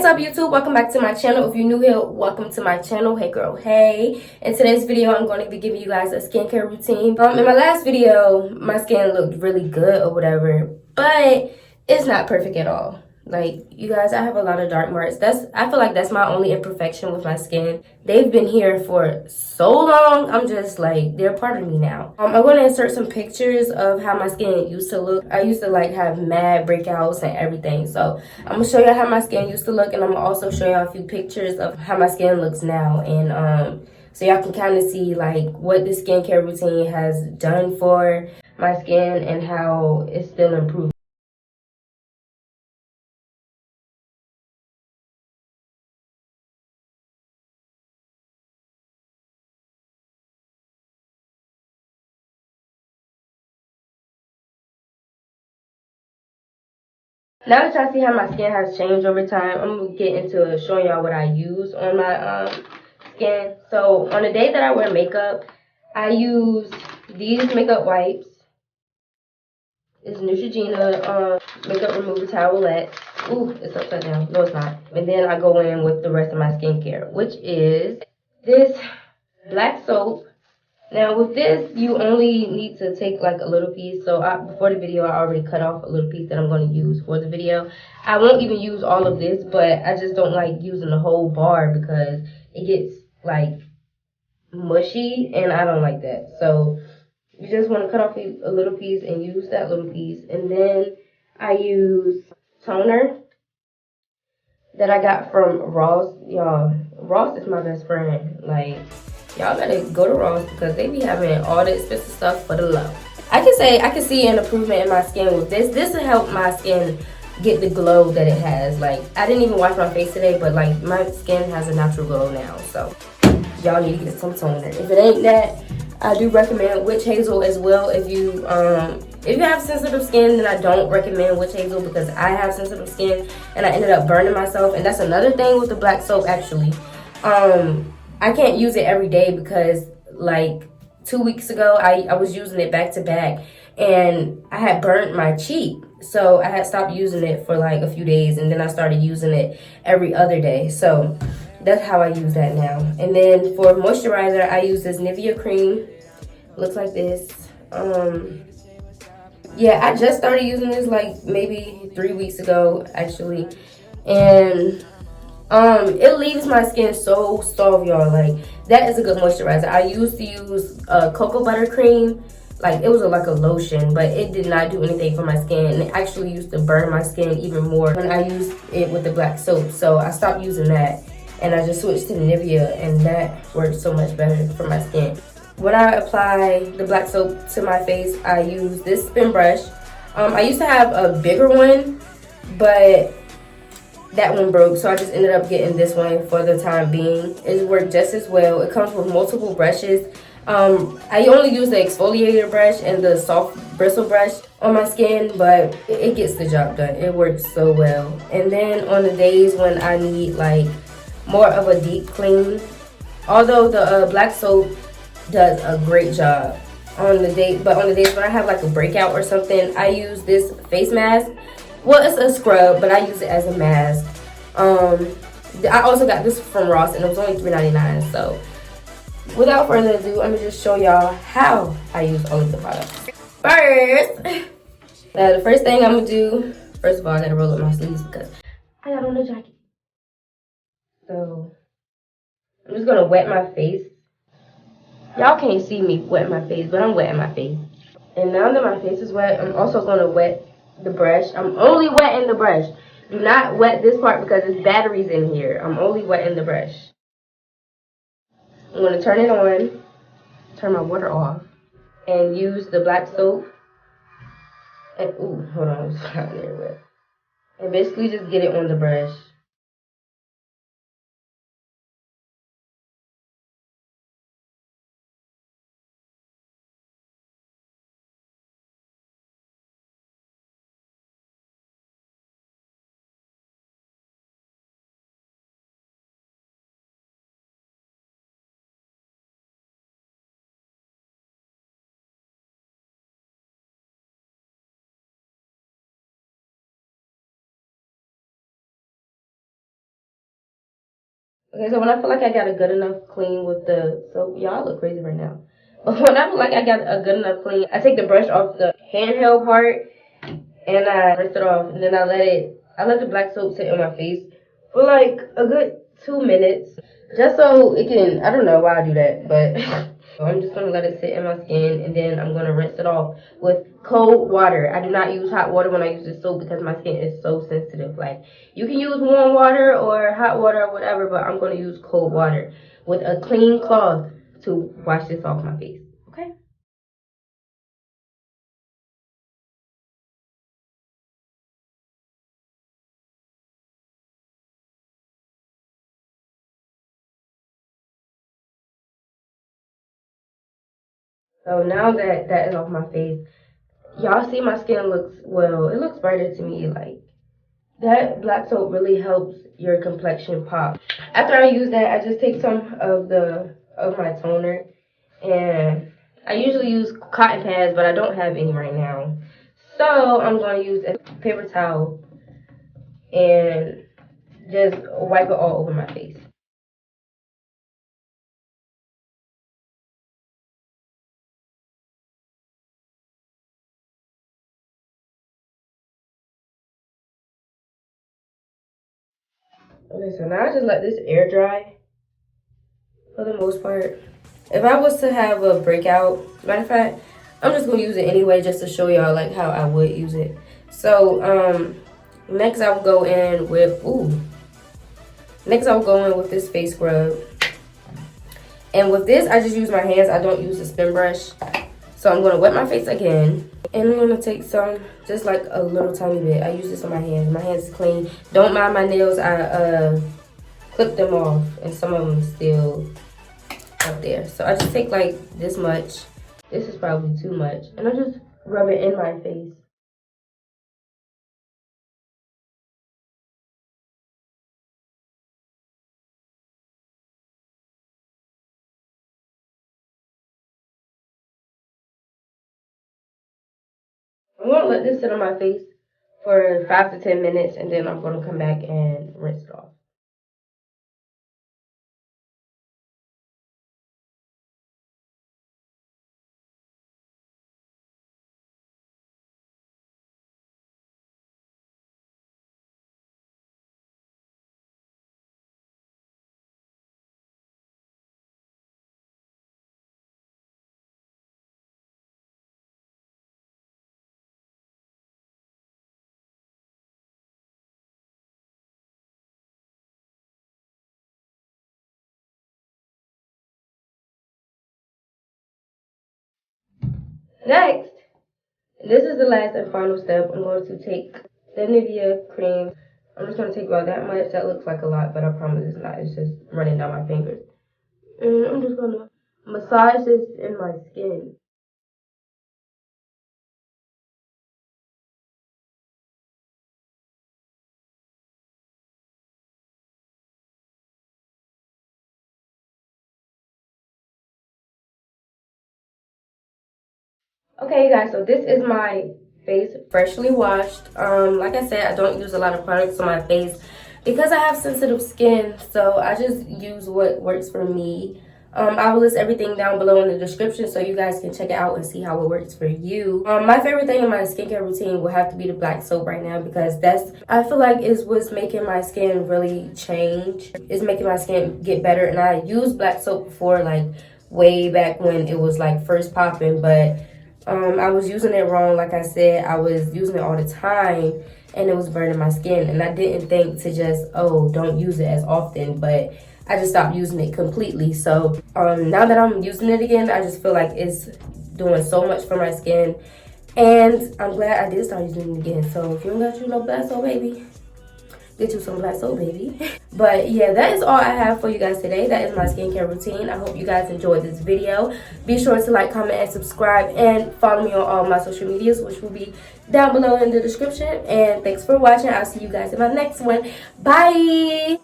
What's up, YouTube? Welcome back to my channel. If you're new here, welcome to my channel. Hey girl, hey. In today's video, I'm going to be giving you guys a skincare routine. In my last video, my skin looked really good or whatever, but it's not perfect at all. Like, you guys, I have a lot of dark marks. I feel like that's my only imperfection with my skin. They've been here for so long. I'm just like, they're part of me now. I'm going to insert some pictures of how my skin used to look. I used to like have mad breakouts and everything. So I'm going to show you how my skin used to look, and I'm going to also show y'all a few pictures of how my skin looks now. And so y'all can kind of see like what the skincare routine has done for my skin and how it's still improving. Now that y'all see how my skin has changed over time, I'm going to get into showing y'all what I use on my skin. So on the day that I wear makeup, I use these makeup wipes. It's Neutrogena makeup remover towelette. Ooh, it's upside down. No, it's not. And then I go in with the rest of my skincare, which is this black soap. Now with this, you only need to take like a little piece. So before the video, I already cut off a little piece that I'm going to use for the video. I won't even use all of this, but I just don't like using the whole bar because it gets like mushy and I don't like that. So you just want to cut off a little piece and use that little piece. And then I use toner that I got from Ross. Y'all, Ross is my best friend. Like, y'all better go to Ross because they be having all the expensive stuff for the low. I can see an improvement in my skin with this. This will help my skin get the glow that it has. Like, I didn't even wash my face today, but like my skin has a natural glow now. So y'all need to get some toner. If it ain't that, I do recommend witch hazel as well. If you have sensitive skin, then I don't recommend witch hazel because I have sensitive skin and I ended up burning myself. And that's another thing with the black soap actually. I can't use it every day because like 2 weeks ago I was using it back to back and I had burnt my cheek. So I had stopped using it for like a few days and then I started using it every other day. So that's how I use that now. And then for moisturizer, I use this Nivea cream. Looks like this. Yeah, I just started using this like maybe 3 weeks ago actually. And it leaves my skin so soft, y'all. Like, that is a good moisturizer. I used to use cocoa butter cream. Like, it was like a lotion, but it did not do anything for my skin. And it actually used to burn my skin even more when I used it with the black soap. So I stopped using that. And I just switched to the Nivea, and that works so much better for my skin. When I apply the black soap to my face, I use this spin brush. I used to have a bigger one, but that one broke, so I just ended up getting this one for the time being. It worked just as well. It comes with multiple brushes. I only use the exfoliator brush and the soft bristle brush on my skin, but it gets the job done. It works so well. And then on the days when I need like more of a deep clean, although the black soap does a great job on the days when I have like a breakout or something, I use this face mask. Well, it's a scrub, but I use it as a mask. I also got this from Ross, and it was only $3.99. So, without further ado, I'm gonna just show y'all how I use all of the products. First, the first thing I'm gonna do, first of all, I gotta roll up my sleeves because I got on a jacket. So, I'm just gonna wet my face. Y'all can't see me wet my face, but I'm wetting my face. And now that my face is wet, I'm also gonna wet the brush. I'm only wetting the brush. Do not wet this part because there's batteries in here. I'm only wetting the brush. I'm going to turn it on, turn my water off, and use the black soap. And ooh, hold on, it's not there wet. And basically just get it on the brush. Okay, so when I feel like I got a good enough clean with the soap, y'all look crazy right now. But when I feel like I got a good enough clean, I take the brush off the handheld part and I rinse it off, and then I let the black soap sit on my face for like a good 2 minutes, just so it can. I don't know why I do that, but I'm just gonna let it sit in my skin, and then I'm gonna rinse it off with cold water. I do not use hot water when I use this soap because my skin is so sensitive. Like, you can use warm water or hot water or whatever, but I'm gonna use cold water with a clean cloth to wash this off my face. Okay. So now that that is off my face, y'all see my skin looks, well, it looks brighter to me. Like, that black soap really helps your complexion pop. After I use that, I just take some of my toner, and I usually use cotton pads, but I don't have any right now. So I'm going to use a paper towel and just wipe it all over my face. Okay, so now I just let this air dry for the most part. If I was to have a breakout, matter of fact, I'm just gonna use it anyway just to show y'all like how I would use it. So next I will go in with next I will go in with this face scrub. And with this I just use my hands. I don't use a spin brush. So I'm gonna wet my face again. And I'm gonna take some, just like a little tiny bit. I use this on my hands. My hands is clean. Don't mind my nails. I clip them off and some of them still up there. So I just take like this much. This is probably too much. And I just rub it in my face. I'm gonna let this sit on my face for 5 to 10 minutes, and then I'm gonna come back and rinse it off. Next, this is the last and final step. I'm going to take the Nivea cream. I'm just gonna take about that much. That looks like a lot, but I promise it's not. It's just running down my fingers. And I'm just gonna massage this in my skin. Okay, you guys, so this is my face freshly washed. Like I said, I don't use a lot of products on my face because I have sensitive skin, so I just use what works for me. I will list everything down below in the description so you guys can check it out and see how it works for you. My favorite thing in my skincare routine will have to be the black soap right now, because that's, I feel like, is what's making my skin really change. It's making my skin get better, and I used black soap before, like way back when it was like first popping, but I was using it wrong. Like I said, I was using it all the time and it was burning my skin, and I didn't think to just, oh, don't use it as often, but I just stopped using it completely. So now that I'm using it again, I just feel like it's doing so much for my skin, and I'm glad I did start using it again. So if you don't got you no black soap, baby, get you some black soap, baby. But yeah, that is all I have for you guys today. That is my skincare routine. I hope you guys enjoyed this video. Be sure to like, comment, and subscribe, and follow me on all my social medias, which will be down below in the description. And thanks for watching. I'll see you guys in my next one. Bye.